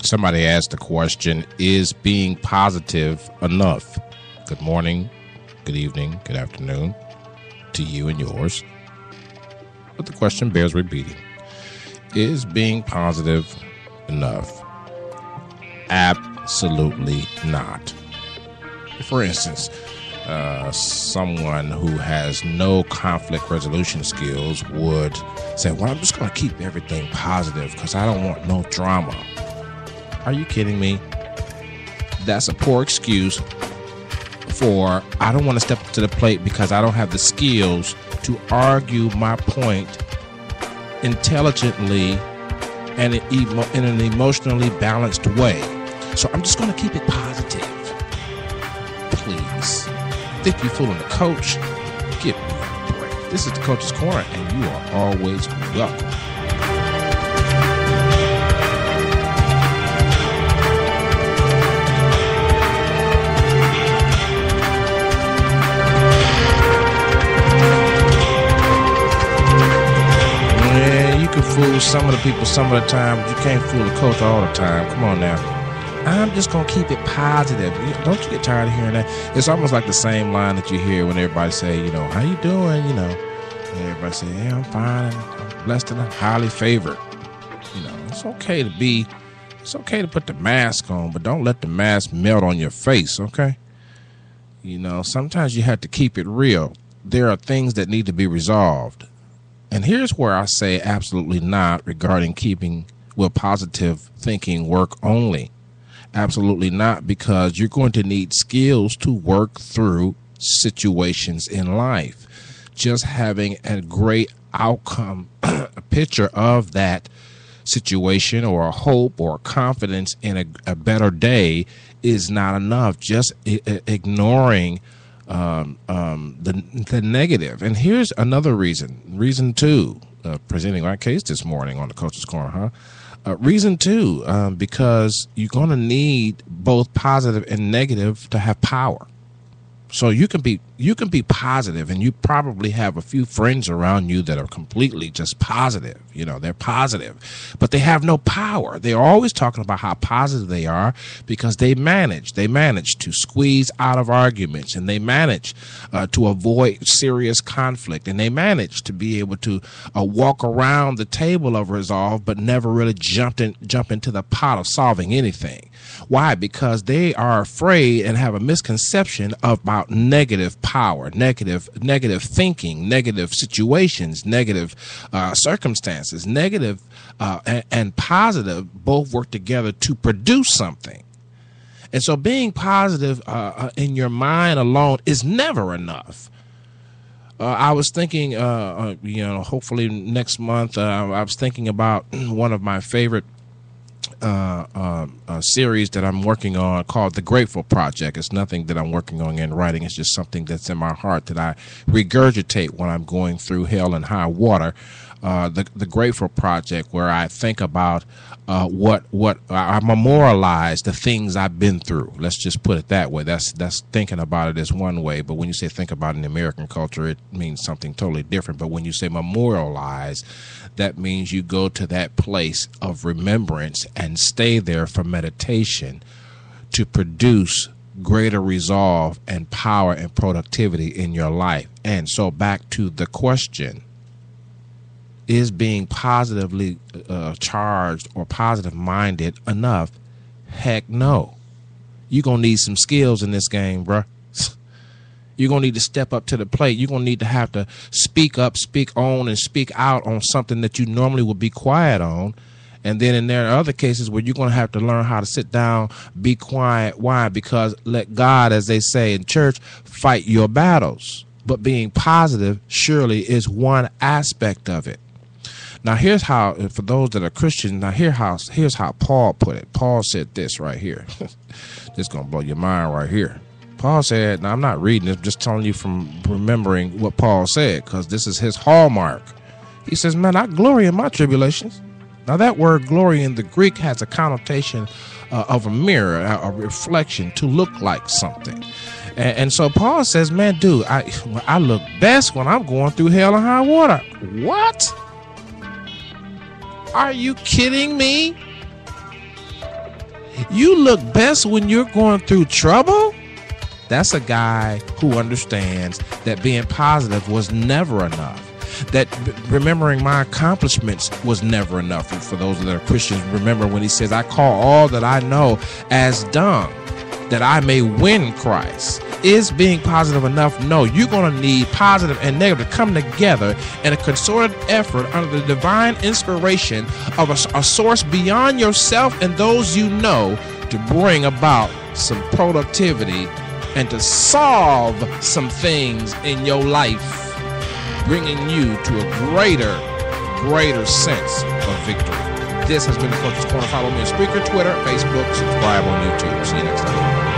Somebody asked the question, is being positive enough? Good morning, good evening, good afternoon to you and yours. But the question bears repeating. Is being positive enough? Absolutely not. For instance, someone who has no conflict resolution skills would say, well, I'm just going to keep everything positive because I don't want no drama. Are you kidding me? That's a poor excuse for I don't want to step up to the plate because I don't have the skills to argue my point intelligently and in an emotionally balanced way. So I'm just going to keep it positive. Please. Think you're fooling the coach? Give me a break. This is the Coach's Corner, and you are always welcome. You can fool some of the people some of the time, but you can't fool the coach all the time. Come on now. I'm just going to keep it positive. Don't you get tired of hearing that? It's almost like the same line that you hear when everybody say, how you doing? And everybody say, yeah, I'm fine. I'm blessed and highly favored. It's okay to put the mask on, but don't let the mask melt on your face, okay? Sometimes you have to keep it real. There are things that need to be resolved. And here's where I say absolutely not regarding keeping positive thinking work only. Absolutely not, because you're going to need skills to work through situations in life. Just having a great outcome, a picture of that situation or a hope or confidence in a better day is not enough. Just ignoring the negative. And here's another reason. Reason two, presenting my case this morning on the Coach's Corner, reason two, because you're going to need both positive and negative to have power. So you can be positive, and you probably have a few friends around you that are completely just positive. They're positive, but they have no power. They're always talking about how positive they are because they manage to squeeze out of arguments, and they manage to avoid serious conflict, and they manage to be able to walk around the table of resolve, but never really jump into the pot of solving anything. Why? Because they are afraid and have a misconception about negative power, negative thinking, negative situations, negative circumstances. Negative and positive both work together to produce something. And so being positive in your mind alone is never enough. I was thinking, hopefully next month, I was thinking about one of my favorite series that I'm working on called The Grateful Project. It's nothing that I'm working on in writing. It's just something that's in my heart that I regurgitate when I'm going through hell and high water. The Grateful Project, where I think about what I memorialize the things I've been through. Let's just put it that way. That's thinking about it is one way, but when you say think about it in American culture, it means something totally different. But when you say memorialize, that means you go to that place of remembrance and stay there for meditation to produce greater resolve and power and productivity in your life. And so back to the question, is being positively charged or positive minded enough? Heck no. You're going to need some skills in this game, bruh. You're going to need to step up to the plate. You're going to have to speak up, speak on, and speak out on something that you normally would be quiet on. And then there are other cases where you're going to have to learn how to sit down, be quiet. Why? Because let God, as they say in church, fight your battles. But being positive surely is one aspect of it. Now, here's how, for those that are Christians, here's how Paul put it. Paul said this right here. This is going to blow your mind right here. Paul said, now I'm not reading it, I'm just telling you from remembering what Paul said, because this is his hallmark. He says, man, I glory in my tribulations. Now, that word glory in the Greek has a connotation of a mirror, a reflection, to look like something. And so Paul says, man, dude, I look best when I'm going through hell and high water. What? Are you kidding me? You look best when you're going through trouble. That's a guy who understands that being positive was never enough. That remembering my accomplishments was never enough. For those that are Christians, remember when he says, I call all that I know as dung, that I may win Christ. Is being positive enough? No, you're going to need positive and negative to come together in a concerted effort under the divine inspiration of a source beyond yourself and those you know to bring about some productivity and to solve some things in your life, bringing you to a greater sense of victory. This has been the Coach's Corner. Follow me on Spreaker, Twitter, Facebook, subscribe on YouTube. See you next time.